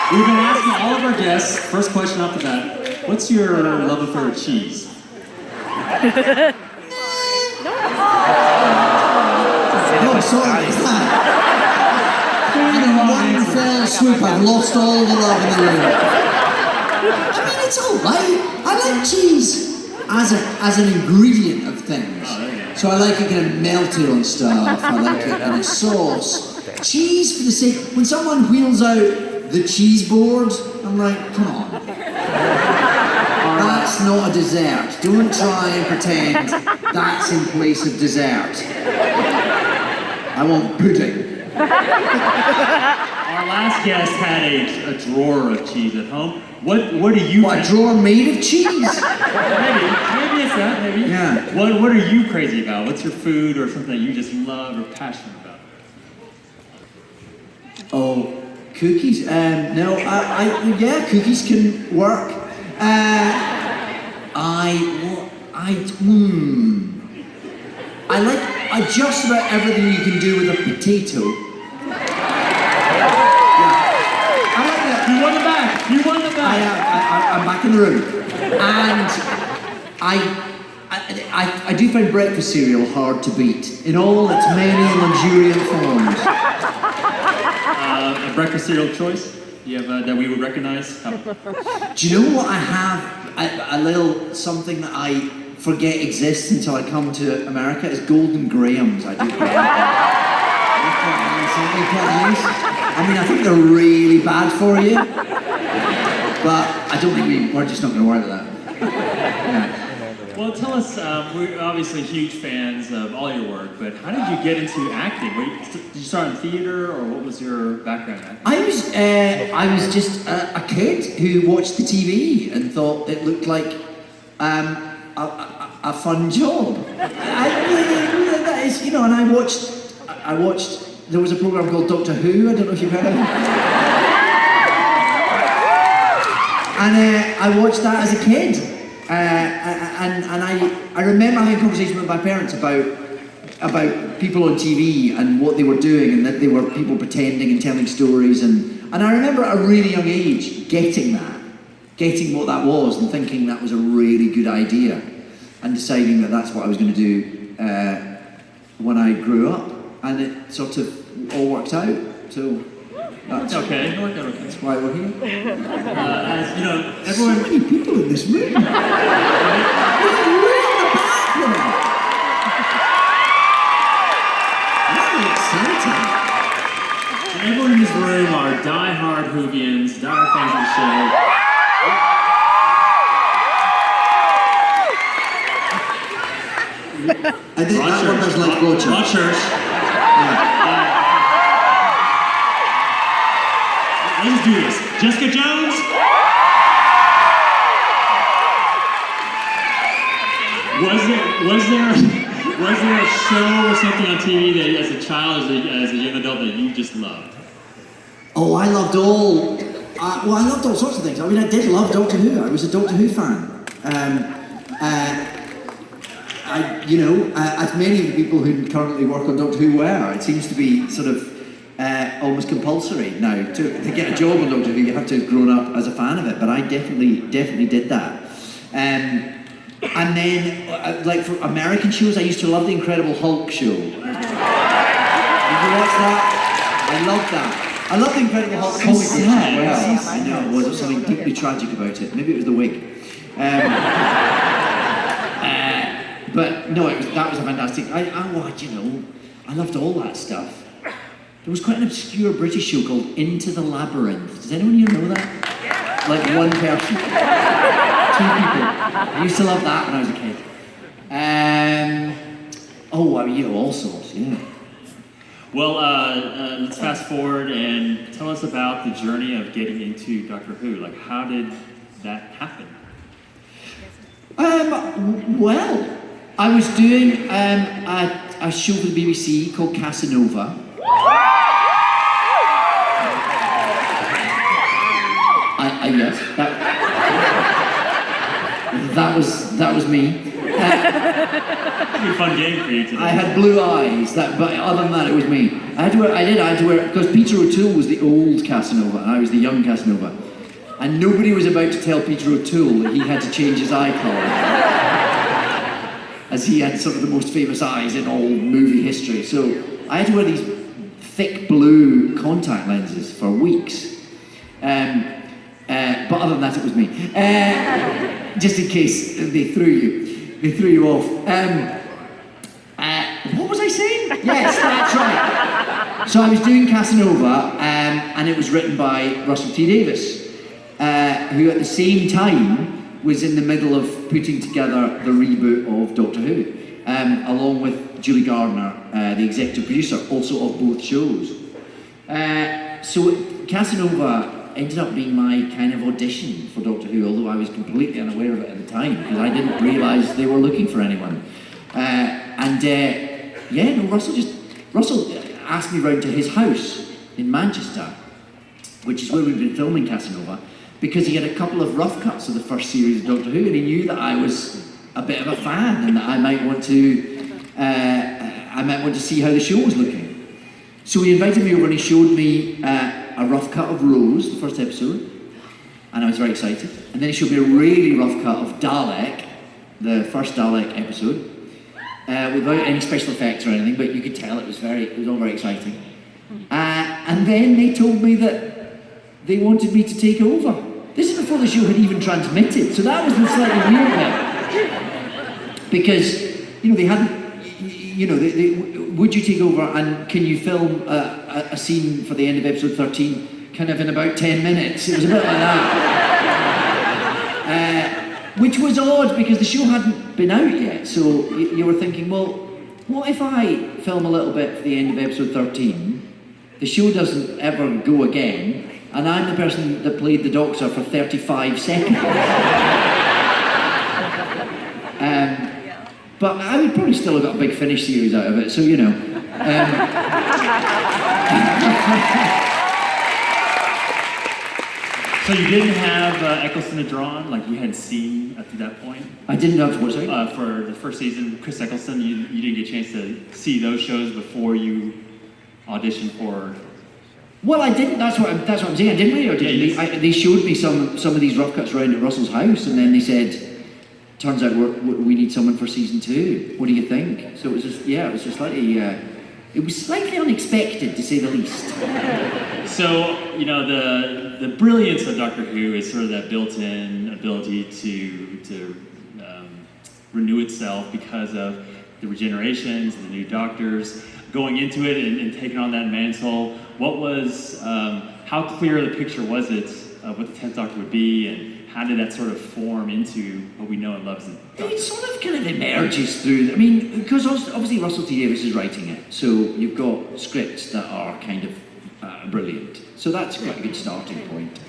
We've been asking all of our guests, first question off the bat, what's your love and favorite cheese? Oh, sorry. In one fell swoop, I've lost all the love in the room. I mean, it's alright. I like cheese as an ingredient of things. So I like it kind of melted on stuff. I like it in a sauce. Cheese for the sake. When someone wheels out the cheese board, I'm like, come on. That's not a dessert. Don't try and pretend that's in place of dessert. I want pudding. Our last guest had a drawer of cheese at home. What do you? What, a drawer made of cheese? Maybe it's that. Maybe. Yeah. What are you crazy about? What's your food or something that you just love or passionate about? Oh, cookies. No, yeah, cookies can work. I like just about everything you can do with a potato. Yeah. I like that. You won the back. You won the back. I'm back in the room, and I do find breakfast cereal hard to beat in all its many luxuriant forms. A breakfast cereal choice you have that we would recognize? Do you know what I have? A little something that I forget exists until I come to America is Golden Grahams. I do quite nice. I mean, I think they're really bad for you, but I don't think we're just not going to worry about that. Yeah. Well, tell us, we're obviously huge fans of all your work, but how did you get into acting? Did you start in theater, or what was your background in acting? I was just a kid who watched the TV and thought it looked like a fun job. That is, you know, and I watched. There was a program called Doctor Who. I don't know if you've heard of it. And I watched that as a kid. And I remember having a conversation with my parents about people on TV and what they were doing, and that they were people pretending and telling stories, and I remember at a really young age getting what that was and thinking that was a really good idea, and deciding that that's what I was going to do when I grew up, and it sort of all worked out. So that's okay. Okay. That's why we're here. As you know, everyone. So many people in this room. Look at the background. Very exciting. Everyone in this room are die-hard Whovians, die-hard fans of the show. I think that one was like Broadchurch. Broadchurch. Let's do this. Jessica Jones. Was there a show or something on TV that, as a child, as a young adult, that you just loved? Oh, I loved all. I loved all sorts of things. I mean, I did love Doctor Who. I was a Doctor Who fan. As many of the people who currently work on Doctor Who were, it seems to be sort of almost compulsory now to get a job on Doctor Who. You have to have grown up as a fan of it, but I definitely did that. And then, like for American shows, I used to love the Incredible Hulk show. Did you watch that? I loved that. I love the Incredible Hulk comic books as well. I know, there was something deeply tragic about it. Maybe it was the wig. But no, that was a fantastic. I loved all that stuff. There was quite an obscure British show called Into the Labyrinth. Does anyone here know that? Like one person. 2 people. I used to love that when I was a kid. All sorts, yeah. Well, let's fast forward and tell us about the journey of getting into Doctor Who. Like, how did that happen? Well, I was doing a show for the BBC called Casanova. Yes, that was me. It'd be a fun game for you today. I had blue eyes, but other than that, it was me. I had to wear, because Peter O'Toole was the old Casanova, and I was the young Casanova. And nobody was about to tell Peter O'Toole that he had to change his eye colour, as he had sort of the most famous eyes in all movie history. So I had to wear these thick blue contact lenses for weeks. But other than that, it was me. Just in case they threw you off. What was I saying? Yes, that's right. So I was doing Casanova, and it was written by Russell T Davies, who at the same time was in the middle of putting together the reboot of Doctor Who, along with Julie Gardner, the executive producer, also of both shows. So Casanova ended up being my kind of audition for Doctor Who, although I was completely unaware of it at the time, because I didn't realise they were looking for anyone. Russell asked me round to his house in Manchester, which is where we've been filming Casanova, because he had a couple of rough cuts of the first series of Doctor Who, and he knew that I was a bit of a fan, and that I might want to see how the show was looking. So he invited me over and he showed me a rough cut of Rose, the first episode, and I was very excited. And then he showed me a really rough cut of Dalek, the first Dalek episode, without any special effects or anything, but you could tell it was all very exciting. And then they told me that they wanted me to take over. This is before the show had even transmitted, so that was the slightly weird bit. Because, they hadn't, would you take over and can you film a scene for the end of episode 13 kind of in about 10 minutes? It was a bit like that. Which was odd because the show hadn't been out yet, so you were thinking, well, what if I film a little bit for the end of episode 13, the show doesn't ever go again, and I'm the person that played the Doctor for 35 seconds. But I would probably still have got a Big Finish series out of it, so So you didn't have Eccleston and Drawn, like you hadn't seen up to that point? I didn't know what, sorry? For the first season, Chris Eccleston, you didn't get a chance to see those shows before you auditioned for... Well, I didn't. That's what I'm saying. I didn't really audition. They showed me some of these rough cuts around at Russell's house, and then they said, "Turns out we need someone for season 2. What do you think?" So it was just slightly. It was slightly unexpected, to say the least. So the brilliance of Doctor Who is sort of that built-in ability to renew itself because of the regenerations, the new doctors. Going into it and taking on that mantle, what was, how clear the picture was it of what the 10th Doctor would be, and how did that sort of form into what we know and love as the Doctor? It sort of kind of emerges through, because obviously Russell T Davies is writing it, so you've got scripts that are kind of brilliant. So that's quite a good starting point.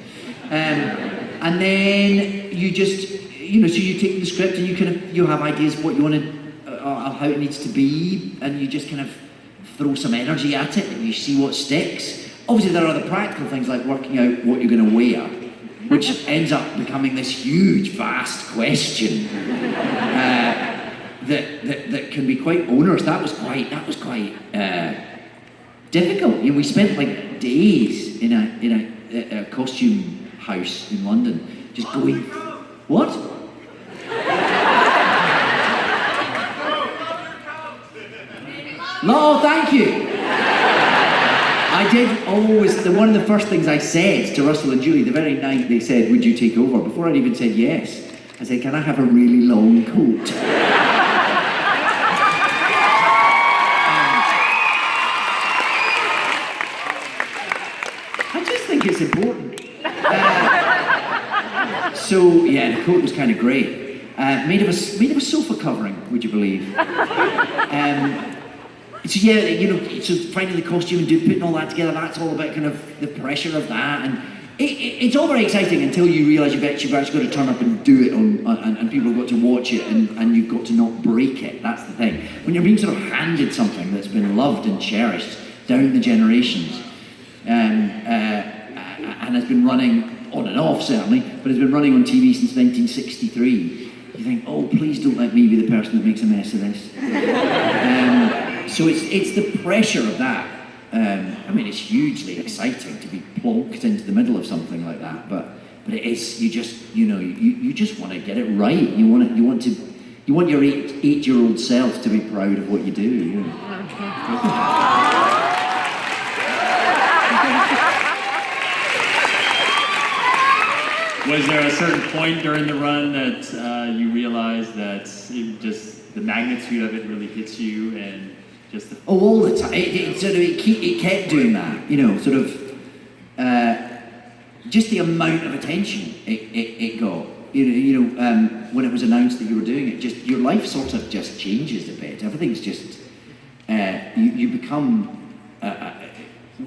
And then you just, so you take the script and you have ideas of what you want to, how it needs to be, and you just kind of throw some energy at it and you see what sticks. Obviously there are the practical things like working out what you're going to wear, which ends up becoming this huge, vast question that can be quite onerous. That was quite difficult. We spent like days in a costume house in London, just going, what? No, thank you. I did always, one of the first things I said to Russell and Julie the very night they said, "Would you take over?" Before I'd even said yes, I said, "Can I have a really long coat?" I just think it's important. So yeah, the coat was kind of great. Made of a sofa covering, would you believe? So yeah, so finding the costume and putting all that together, that's all about kind of the pressure of that, and it's all very exciting until you realise you've actually got to turn up and do it and people have got to watch it and you've got to not break it. That's the thing. When you're being sort of handed something that's been loved and cherished down the generations, and has been running on and off certainly, but has been running on TV since 1963. you think, oh, please don't let me be the person that makes a mess of this. So it's the pressure of that. I mean, it's hugely exciting to be plonked into the middle of something like that, but it is, you just want to get it right. You want your 8-year-old self to be proud of what you do. You know? Was there a certain point during the run that you realized that just the magnitude of it really hits you, and just the... Oh, all the time. It kept doing that, sort of, just the amount of attention it got. When it was announced that you were doing it, just your life sort of just changes a bit. Everything's just, you become,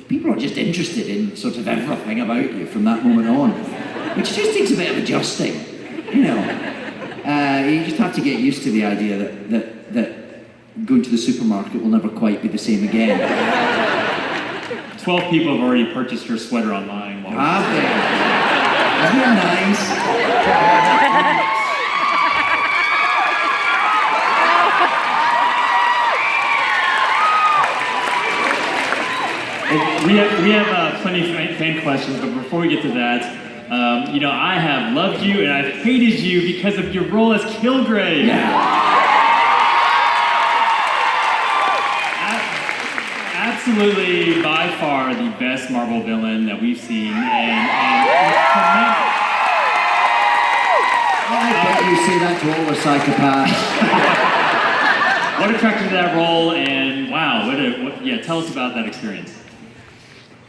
people are just interested in sort of everything about you from that moment on, which just takes a bit of adjusting, You just have to get used to the idea that going to the supermarket will never quite be the same again. 12 people have already purchased your sweater online. Have they? Isn't it nice? We have plenty of fan questions, but before we get to that, I have loved you and I've hated you because of your role as Kilgrave. Yeah. Absolutely, by far, the best Marvel villain that we've seen, and tremendous. I bet you say that to all the psychopaths. What attracted you to that role, and wow, tell us about that experience.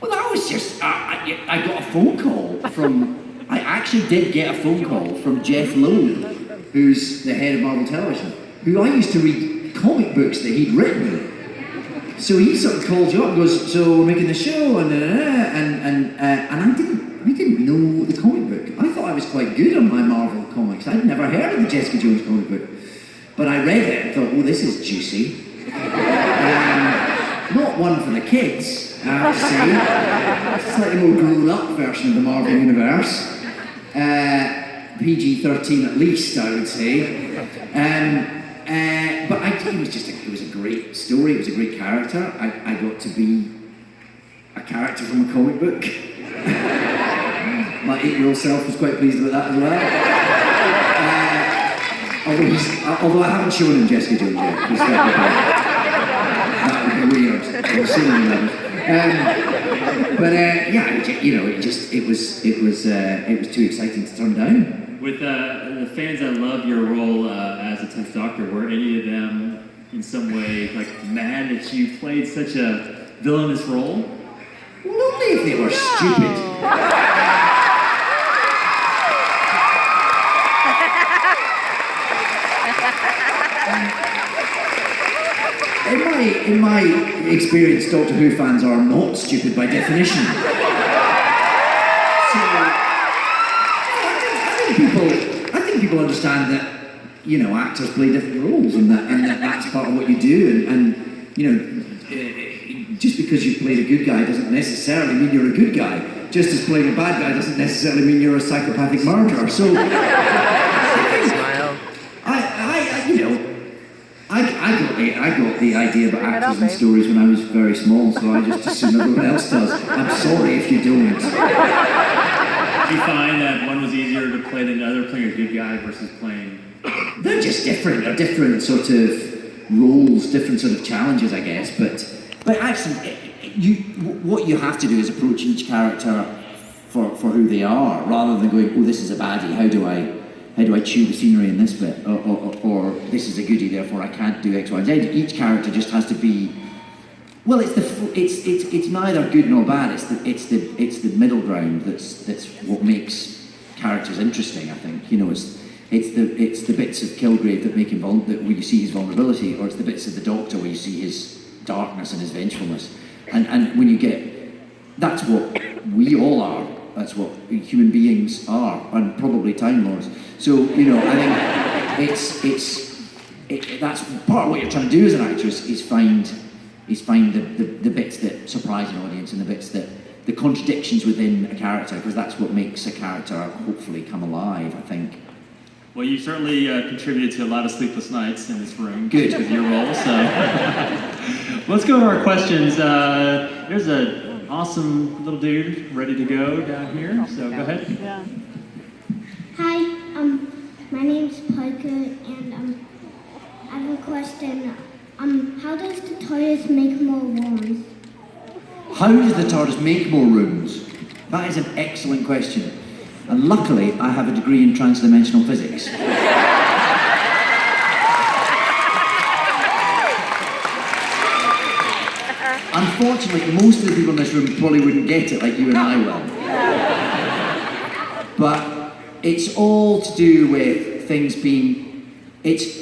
Well, that was just, I got a phone call I actually did get a phone call from Jeff Loeb, who's the head of Marvel Television, who I used to read comic books that he'd written. So he sort of called you up and goes, so we're making the show, and I didn't know the comic book. I thought I was quite good on my Marvel comics. I'd never heard of the Jessica Jones comic book. But I read it and thought, oh, this is juicy. Not one for the kids, I have to say. Slightly more grown-up version of the Marvel Universe. PG-13 at least, I would say. But it was a great story, it was a great character. I got to be a character from a comic book. My 8-year-old self was quite pleased with that as well. Although I haven't shown him Jessica Jones yet, because that would be weird. We'll see when he it was too exciting to turn down. With the fans that love your role as a 10th Doctor, were any of them in some way mad that you played such a villainous role? Well, only if they were stupid. In my experience, Doctor Who fans are not stupid by definition. I think people understand that, actors play different roles, and that's part of what you do, and just because you've played a good guy doesn't necessarily mean you're a good guy. Just as playing a bad guy doesn't necessarily mean you're a psychopathic murderer. So, I got the idea about actors and stories when I was very small, so I just assume everyone else does. I'm sorry if you don't. Do you find that one was easier to play than the other, playing a good guy versus playing... They're just different. They're different sort of roles, different sort of challenges, I guess. But actually, what you have to do is approach each character for who they are, rather than going, oh, this is a baddie. How do I chew the scenery in this bit, or this is a goodie, therefore I can't do X, Y, and Z. Each character just has to be. Well, it's neither good nor bad. It's the middle ground that's what makes characters interesting. I think it's the bits of Kilgrave that make him where you see his vulnerability, or it's the bits of the Doctor where you see his darkness and his vengefulness. And when you get, that's what we all are. That's what human beings are, and probably Time Lords. So I think that's part of what you're trying to do as an actress is find the bits that surprise an audience and the bits that the contradictions within a character, because that's what makes a character hopefully come alive, I think. Well, you certainly contributed to a lot of sleepless nights in this room. Good. With your role, so. Let's go to our questions. There's an awesome little dude ready to go down here, so go ahead. Yeah. Hi, my name's Parker, and I have a question. How does the TARDIS make more rooms? How does the TARDIS make more rooms? That is an excellent question. And luckily, I have a degree in transdimensional physics. Unfortunately, most of the people in this room probably wouldn't get it like you and I will. But it's all to do with things being... It's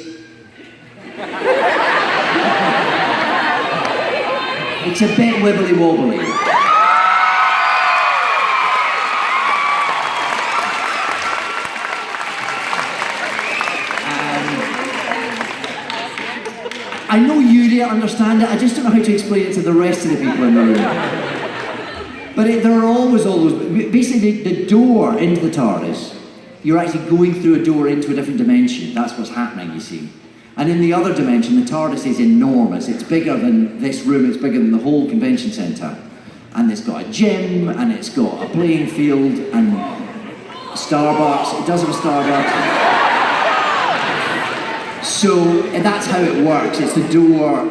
a bit wibbly wobbly. I know you really understand it, I just don't know how to explain it to the rest of the people in the room. But there are always, basically the door into the TARDIS, you're actually going through a door into a different dimension. That's what's happening, you see. And in the other dimension, the TARDIS is enormous. It's bigger than this room, it's bigger than the whole convention centre. And it's got a gym, and it's got a playing field, and Starbucks. It does have a Starbucks. So that's how it works. It's the door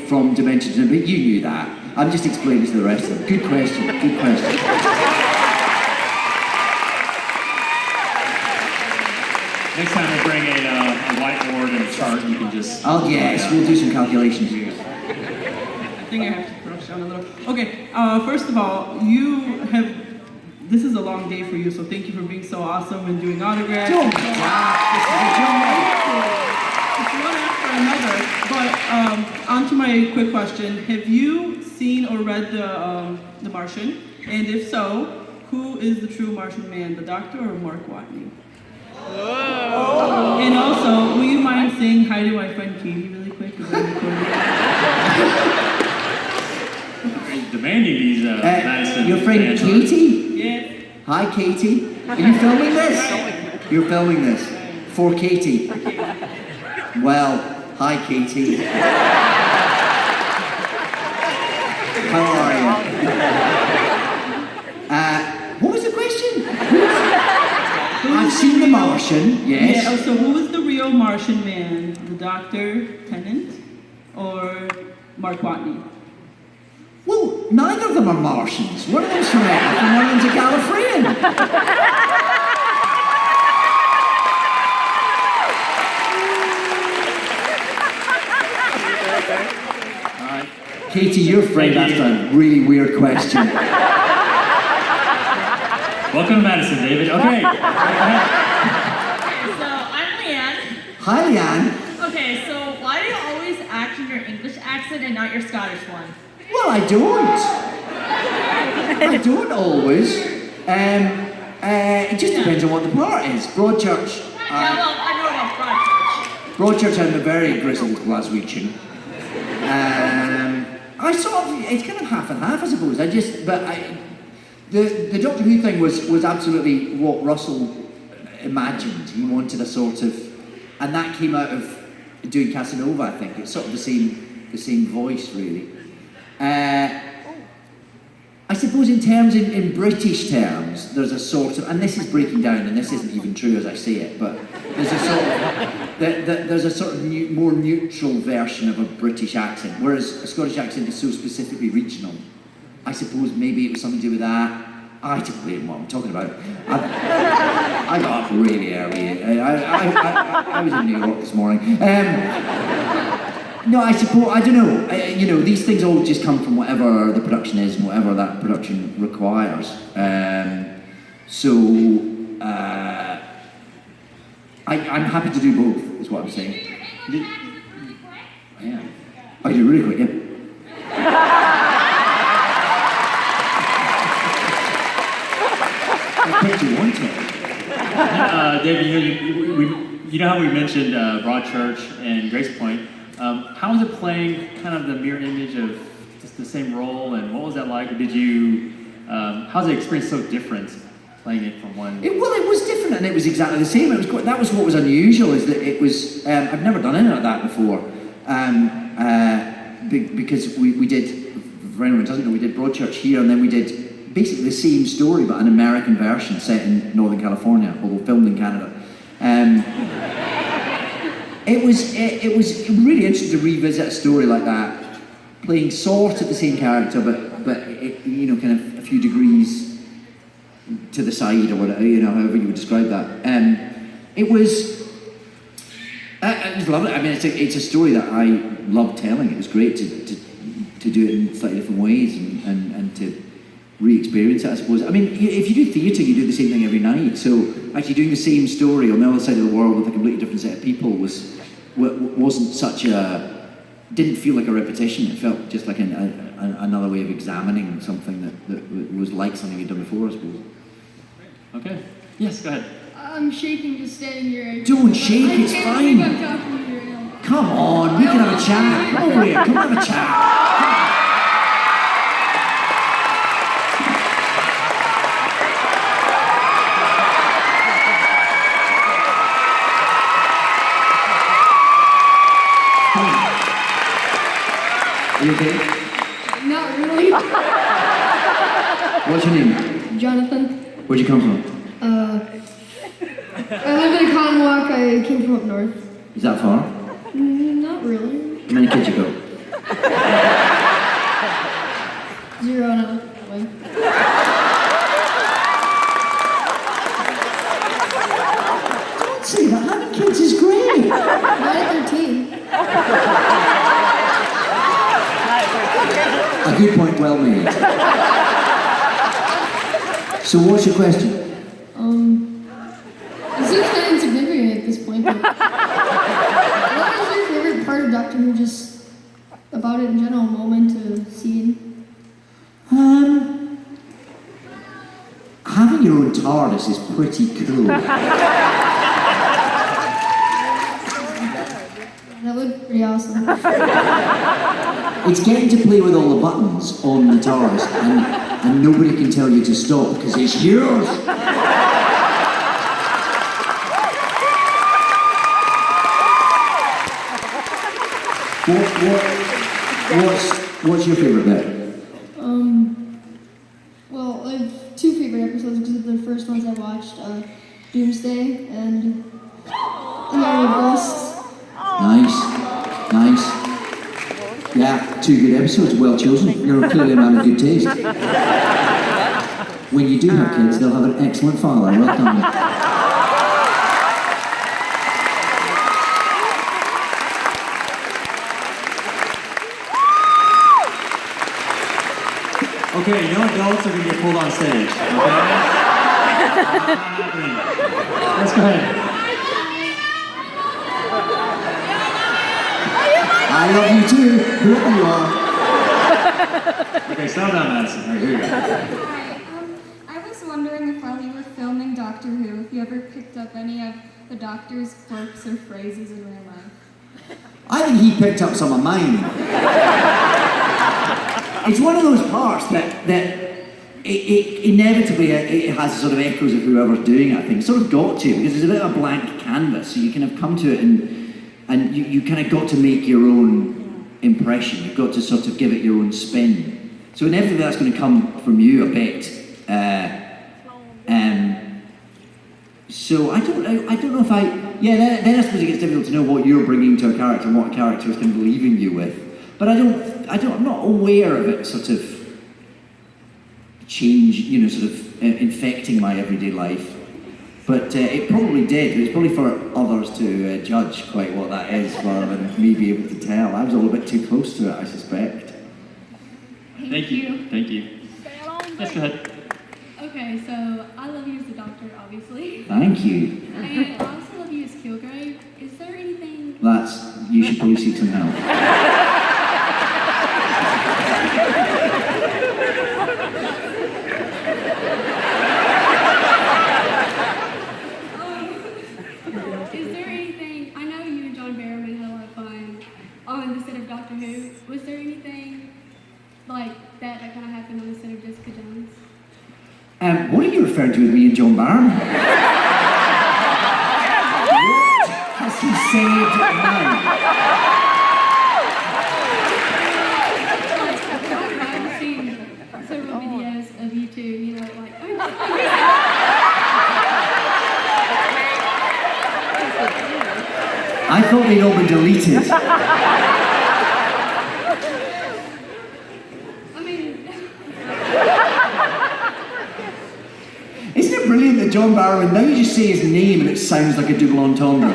from dimension to dimension. But you knew that. I'm just explaining to the rest of them. Good question, good question. Next time we'll bring a whiteboard and a chart. You can just. Oh yes, we'll do some calculations. I think I have to brush down a little. Okay, first of all, this is a long day for you, so thank you for being so awesome and doing autographs. Don't It's one after another. But on to my quick question. Have you seen or read The Martian? And if so, who is the true Martian man, the Doctor or Mark Watney? And also, will you mind saying hi to my friend Katie really quick? Demanding these Madison. Your friend fans. Katie? Yes. Hi Katie. Are you filming this? You're filming this. For Katie. Well, hi Katie. How are you? What was the question? I've seen The Martian, yes. Yeah, so who is the real Martian man? The Dr. Tennant or Mark Watney? Well, neither of them are Martians. One of them's from Earth and one of them's a Gallifreyan. All right. Katie, your friend asked a really weird question. Welcome to Madison, David. Okay. So, I'm Leanne. Hi, Leanne. Okay, so why do you always act in your English accent and not your Scottish one? Well, I don't. I don't always. It just depends on what the part is. Broadchurch. Yeah, well, I know about Broadchurch. Broadchurch, I'm a very grizzled Glaswegian. I sort of, it's kind of half and half, I suppose. The Doctor Who thing was absolutely what Russell imagined. He wanted a sort of, and that came out of doing Casanova, I think. It's sort of the same voice, really. I suppose in British terms, there's a sort of, and this is breaking down, and this isn't even true as I say it, but there's a sort of more neutral version of a British accent, whereas a Scottish accent is so specifically regional. I suppose maybe it was something to do with that. I don't know what I'm talking about. I got up really early. I was in New York this morning. No, I suppose, I don't know. These things all just come from whatever the production is and whatever that production requires. I'm happy to do both, is what I'm saying. I am. I do really quick, yeah. What do you want to? David, you know how we mentioned Broadchurch and Grace Point. How was it playing kind of the mirror image of just the same role, and what was that like? Or how's the experience so different playing it from one. It was different, and it was exactly the same. It was that was what was unusual, is that it was. I've never done anything like that before, because we did. For anyone who doesn't know, we did Broadchurch here, and then we did basically the same story, but an American version set in Northern California, although filmed in Canada. It was really interesting to revisit a story like that, playing sort of the same character, but it, kind of a few degrees to the side, or whatever, however you would describe that. It was lovely. I mean, it's a story that I love telling. It was great to do it in slightly different ways and to re-experience it, I suppose. I mean, if you do theatre, you do the same thing every night. So actually doing the same story on the other side of the world with a completely different set of people wasn't such didn't feel like a repetition. It felt just like another way of examining something that was like something you'd done before, I suppose. Okay. Yes, go ahead. I'm shaking just standing here. Don't shake, it's I can't fine. believe I'm talking to you right now. Come on, we can have a chat. Come over here, come have a chat. Are you okay? Not really. What's your name? Jonathan. Where'd you come from? I live in Conwalk. I came from up north. Is that far? Not really. How many kids you got? 0 and a way. Don't say that. Having kids is great. Not at 13. A good point, well made. So what's your question? It seems kind of insignificant at this point, but what is your favorite part of Doctor Who, just about it in general, moment, scene? Having your own TARDIS is pretty cool. That would be pretty awesome. It's getting to play with all the buttons on the TARDIS, and nobody can tell you to stop because it's yours. What's your favourite bit? Well, I have 2 favorite episodes because the first ones I watched, Doomsday and The Army of Ghosts. Nice. Yeah, 2 good episodes, well chosen. You're clearly a man of good taste. When you do have kids, they'll have an excellent father. Well done. Okay, no adults are going to get pulled on stage, okay? Let's go ahead. I love you too, whoever you are. Okay, settle down, Madison. All right, here you go. Hi. I was wondering if while you were filming Doctor Who, if you ever picked up any of the Doctor's quirks or phrases in real life. I think he picked up some of mine. It's one of those parts that inevitably it has sort of echoes of whoever's doing it, I think. It's sort of got to, because it's a bit of a blank canvas, so you kind of come to it and you kind of got to make your own impression. You've got to sort of give it your own spin. So inevitably that's going to come from you a bit. So I don't know if then I suppose it gets difficult to know what you're bringing to a character and what a character is kind of leaving you with. But I'm not aware of it sort of infecting my everyday life. But it probably did. It's probably for others to judge quite what that is, rather than me be able to tell. I was a little bit too close to it, I suspect. Thank you. Yes, go ahead. Okay, so I love you as the Doctor, obviously. Thank you. And I also love you as Kilgrave. Is there anything... You should probably seek some help. Is there anything... I know you and John Barrowman had a lot of fun on the set of Doctor Who. Was there anything like that kind of happened on the set of Jessica Jones? What are you referring to with me and John Barron? What has he said now? I've seen several videos of you two, you know, like, I thought they'd all been deleted. I mean, Isn't it brilliant that John Barrowman, now you just say his name and it sounds like a double entendre?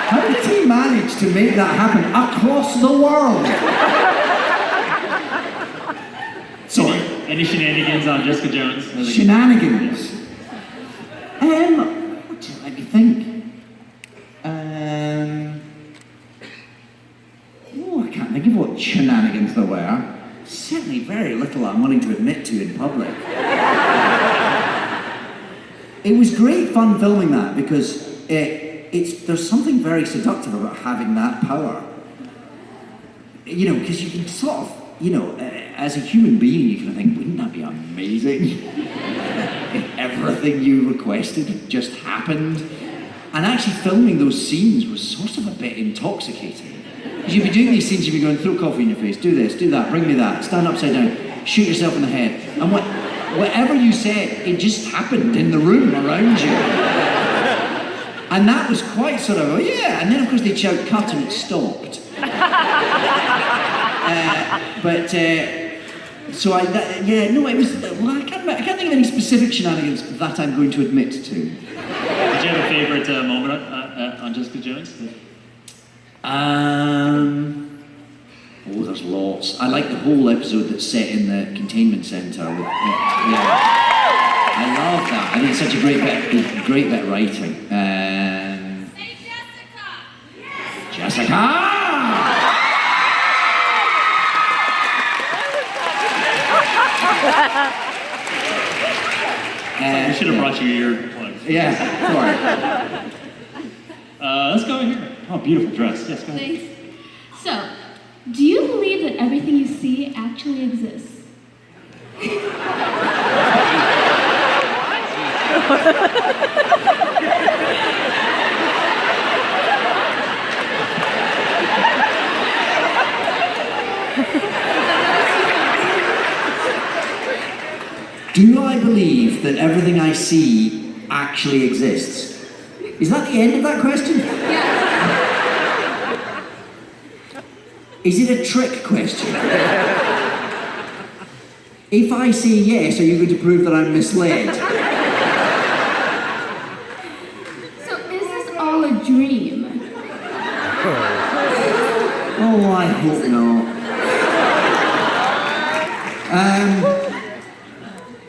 How did he manage to make that happen across the world? Sorry. Any shenanigans on Jessica Jones? Shenanigans. Let me think. I can't think of what shenanigans there were. Certainly very little I'm willing to admit to in public. It was great fun filming that because there's something very seductive about having that power. You know, because you can sort of, you know, as a human being, you can think, wouldn't that be amazing if everything you requested just happened? And actually filming those scenes was sort of a bit intoxicating. Because you'd be doing these scenes, you'd be going, throw coffee in your face, do this, do that, bring me that, stand upside down, shoot yourself in the head. And whatever you said, it just happened in the room around you. And that was quite sort of, oh yeah, and then of course they'd shout cut and it stopped. It was, well, I can't think of any specific shenanigans that I'm going to admit to. Did you have a favorite moment on Jessica Jones? There's lots. I like the whole episode that's set in the containment centre. I love that. I think it's such a great bit of writing. Say Jessica! Jessica! We should have brought you your earplugs. Yeah, sorry. Let's go in here. Oh, beautiful dress. Yes, go ahead. Thanks. So, do you believe that everything you see actually exists? Do I believe that everything I see actually exists? Is that the end of that question? Yeah. Is it a trick question? If I say yes, are you going to prove that I'm misled? So, is this all a dream? Oh, I hope not.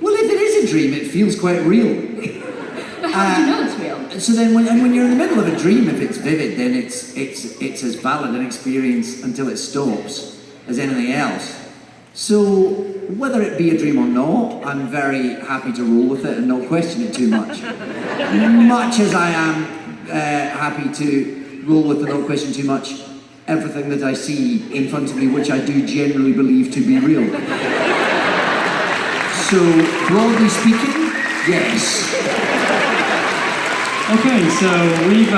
Well, if it is a dream, it feels quite real. But how do you know it's real? So then, when you're in the middle of a dream, if it's vivid, then it's as valid an experience until it stops as anything else. So whether it be a dream or not, I'm very happy to roll with it and not question it too much. Much as I am happy to roll with and not question too much everything that I see in front of me, which I do generally believe to be real. So broadly speaking, yes. Okay, so we've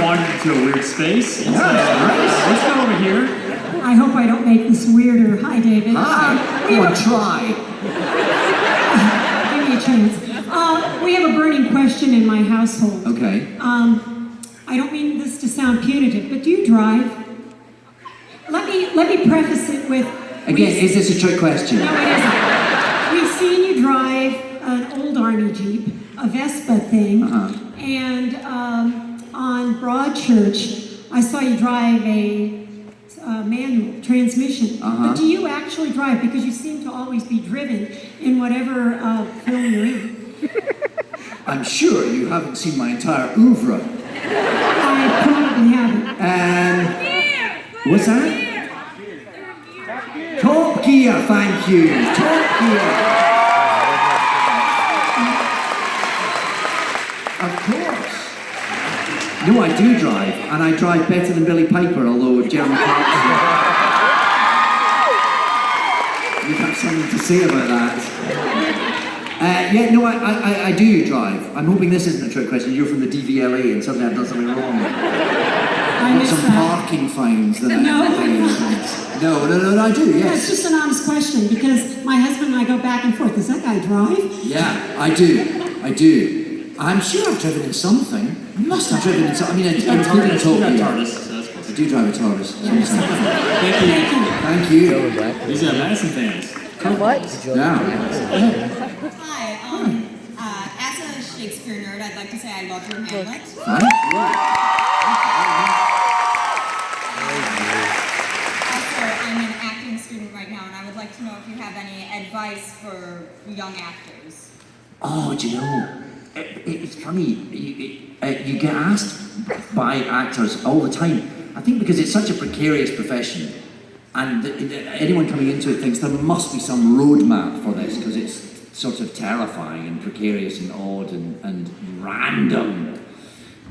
wandered into a weird space. Yeah, nice. Let's go over here. I hope I don't make this weirder. Hi, David. Hi. Go on, try. Give me a chance. We have a burning question in my household. Okay. I don't mean this to sound punitive, but do you drive? Let me preface it with. Again, is this a trick question? No, it isn't. We've seen you drive an old Army Jeep, a Vespa thing, and on Broadchurch, I saw you drive a manual transmission. But do you actually drive? Because you seem to always be driven in whatever film you're in. I'm sure you haven't seen my entire oeuvre. I probably haven't. What's that? Top Gear, thank you. Top Gear. Of course. No, I do drive, and I drive better than Billy Piper, although Jeremy Clarkson. You have something to say about that. Yeah, no, I do drive. I'm hoping this isn't a trick question. You're from the DVLA and suddenly I've done something wrong. I Got some parking fines that I No, I do, Yeah, it's yes. just an honest question because my husband and I go back and forth. Does that guy drive? Yeah, I do. I'm sure I've driven in something. I must have driven in something. I mean, I'm including a You've got Tokyo. TARDIS, so that's cool. I do drive a TARDIS. Thank you. Thank you. These are Madison fans. Yeah. Hi, as a Shakespeare nerd, I'd like to say I love your Hamlet. Also, I'm an acting student right now, and I would like to know if you have any advice for young actors. Oh, do you know? It's funny. You get asked by actors all the time. I think because it's such a precarious profession, and anyone coming into it thinks there must be some roadmap for this because it's sort of terrifying and precarious and odd and random.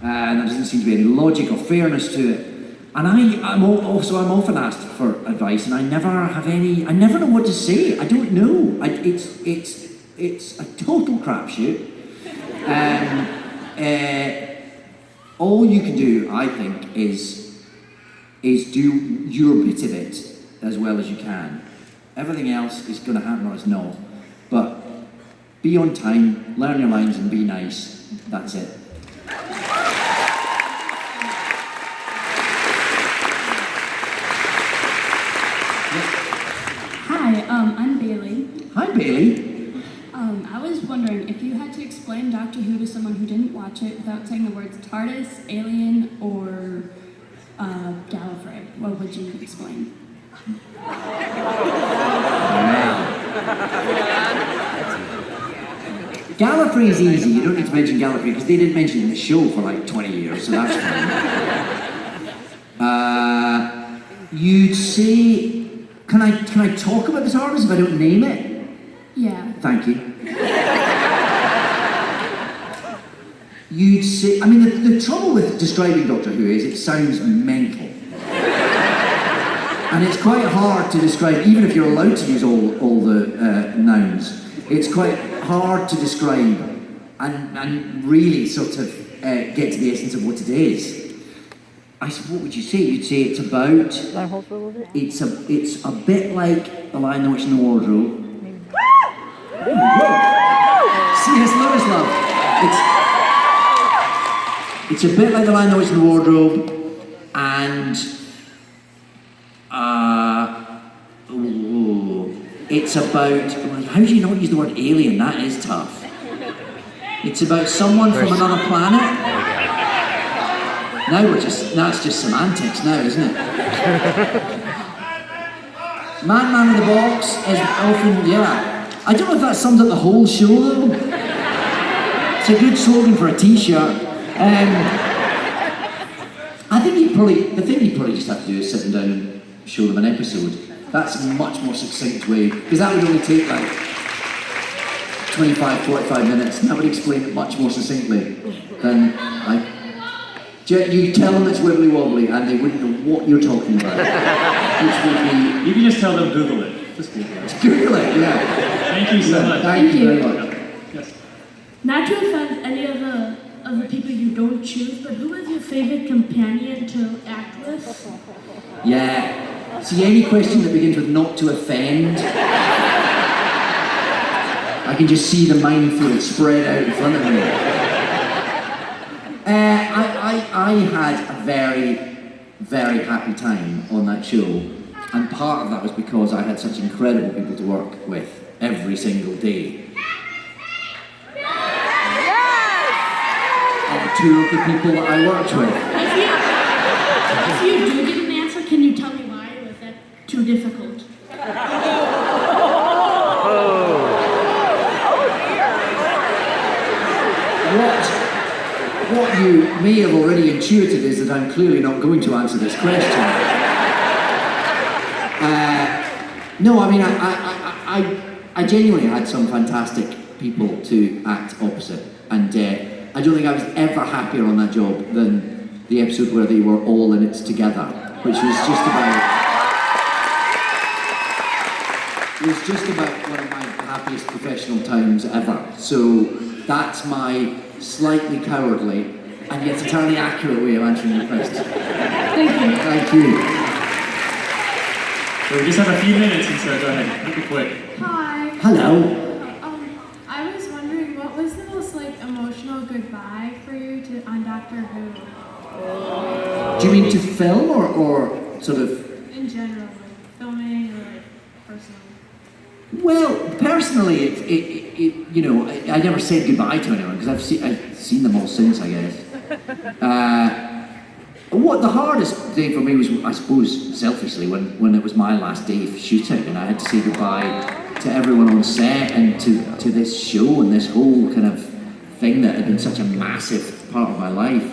And there doesn't seem to be any logic or fairness to it. And I'm often asked for advice, and I never know what to say. I don't know. It's a total crapshoot. All you can do, I think, is do your bit of it as well as you can. Everything else is going to happen or it's not. But be on time, learn your lines, and be nice. That's it. Hi, I'm Bailey. Hi, Bailey. I was wondering if you had to explain Doctor Who to someone who didn't watch it without saying the words TARDIS, Alien, or Gallifrey, what would you explain? Gallifrey is easy. You don't need to mention Gallifrey because they didn't mention it in the show for like 20 years, so that's fine. You'd say, can I talk about the TARDIS if I don't name it? Yeah. Thank you. You'd say, I mean, the trouble with describing Doctor Who is it sounds mental. And it's quite hard to describe, even if you're allowed to use all the nouns, it's quite hard to describe and really sort of get to the essence of what it is. What would you say? You'd say it's about, it's a bit like The Lion, the Witch and the Wardrobe. C.S. Lewis, love. It's a bit like The Lion, the Witch and the Wardrobe, and it's about, how do you not use the word alien? That is tough. It's about someone from another planet. Now it's just semantics now, isn't it? Man in the Box is often, yeah. I don't know if that sums up the whole show though. It's a good slogan for a t-shirt. I think the thing you probably just have to do is sit them down and show them an episode. That's a much more succinct way, because that would only take like 25, 45 minutes, and that would explain it much more succinctly than like, you tell them it's wibbly wobbly and they wouldn't know what you're talking about. Which would be... You can just tell them Google it. Just Google it. Google it, yeah. Thank you so much. Thank you very much. Yes. Not to offend any of the people you don't choose, but who is your favorite companion to act with? Yeah. See, any question that begins with not to offend, I can just see the minefield spread out in front of me. I had a very, very happy time on that show, and part of that was because I had such incredible people to work with every single day. And two of the people that I worked with. If you do get an answer, can you tell me why? Was that too difficult? What you may have already intuited is that I'm clearly not going to answer this question. No, I mean, I genuinely had some fantastic people to act opposite, and I don't think I was ever happier on that job than the episode where they were all in it together, which was just about one of my happiest professional times ever. So that's my slightly cowardly and yet entirely accurate way of answering your question. Thank you. Thank you. So we just have a few minutes, and so go ahead, make it quick. Hi. Hello. I was wondering, what was the most emotional goodbye for you on Doctor Who? Do you mean to film or sort of? In general, filming or personally? Well, personally, I never said goodbye to anyone because I've seen them all since, I guess. What the hardest thing for me was, I suppose, selfishly, when it was my last day of shooting and I had to say goodbye to everyone on set and to this show and this whole kind of thing that had been such a massive part of my life.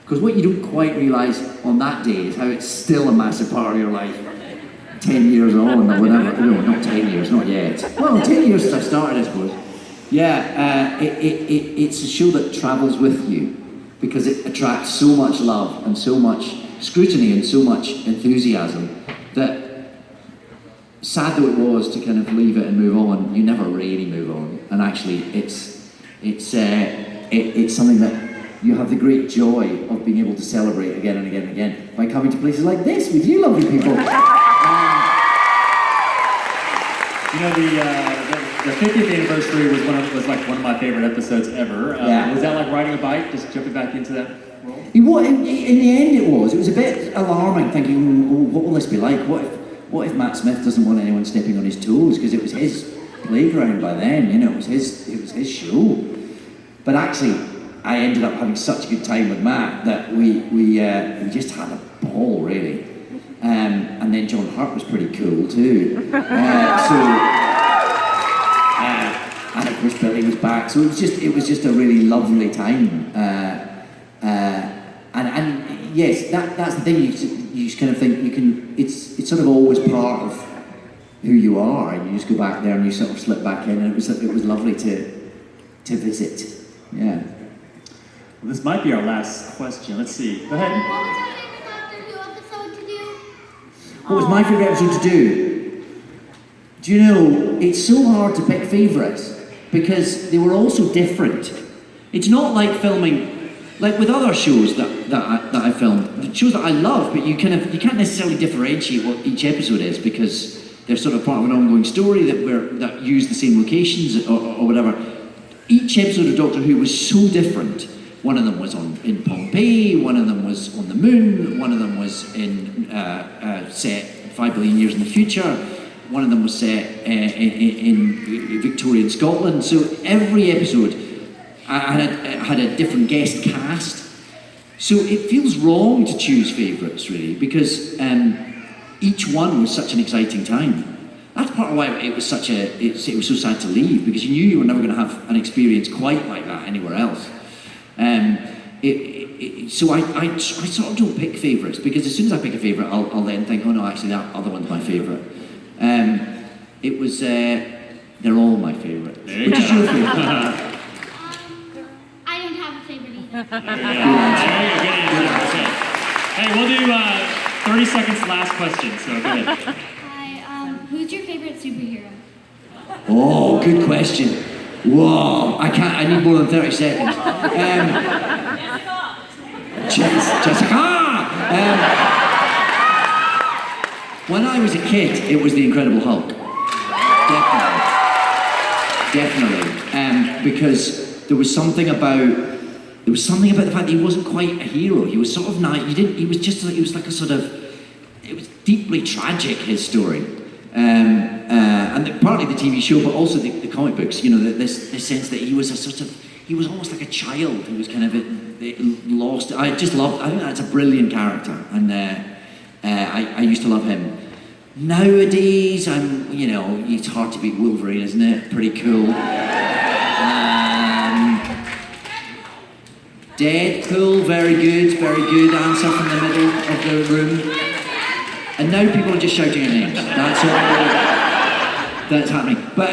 Because what you don't quite realise on that day is how it's still a massive part of your life 10 years on or whatever. No, not 10 years, not yet. Well, 10 years since I started, I suppose. Yeah, it's a show that travels with you because it attracts so much love and so much scrutiny and so much enthusiasm that, sad though it was to kind of leave it and move on, you never really move on. And actually, it's something that you have the great joy of being able to celebrate again and again and again by coming to places like this with you lovely people. The 50th anniversary was one of my favorite episodes ever. Yeah. Was that like riding a bike, just jumping back into that role? In the end it was a bit alarming thinking, what will this be like? What if Matt Smith doesn't want anyone stepping on his toes? Because it was his playground by then, it was his show. But actually, I ended up having such a good time with Matt that we just had a ball, really. And then John Hurt was pretty cool too. And of course Billy was back. So it was just a really lovely time. And yes, that's the thing. You just kind of think it's sort of always part of who you are, and you just go back there and you sort of slip back in, and it was lovely to visit. Yeah. Well, this might be our last question. Let's see. Go ahead. What was my favourite episode to do? Do you know, it's so hard to pick favourites because they were all so different. It's not like filming, like with other shows that I filmed, shows that I love, but you can't necessarily differentiate what each episode is because they're sort of part of an ongoing story that use the same locations or whatever. Each episode of Doctor Who was so different. One of them was in Pompeii, one of them was on the moon, one of them was in set 5 billion years in the future, one of them was set in Victorian Scotland. So every episode had a different guest cast. So it feels wrong to choose favourites, really, because each one was such an exciting time. That's part of why it was so sad to leave, because you knew you were never going to have an experience quite like that anywhere else. So I sort of don't pick favourites, because as soon as I pick a favourite, I'll then think, oh no, actually that other one's my favourite. It was, they're all my favourites. Which is your favourite? I don't have a favorite either. Hey, we'll do 30 seconds last question, so go ahead. Hi, who's your favorite superhero? Oh, good question. Whoa, I need more than 30 seconds. Jessica! When I was a kid, it was the Incredible Hulk. Definitely. Because there was something about the fact that he wasn't quite a hero. He was sort of it was deeply tragic, his story. And partly the TV show, but also the comic books, this sense that he was he was almost like a child who was kind of lost. I think that's a brilliant character, and I used to love him. Nowadays, it's hard to beat Wolverine, isn't it? Pretty cool. Deadpool, very good answer from the middle of the room. And now people are just shouting your names. That's happening. But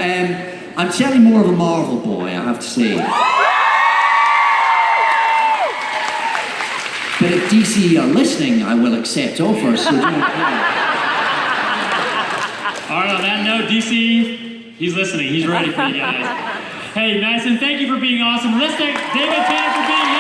I'm certainly more of a Marvel boy, I have to say. But if DC are listening, I will accept offers. So All right, on that note, DC, He's listening. He's ready for you guys. Hey, Madison, thank you for being awesome. Let's thank David Tennant for being here.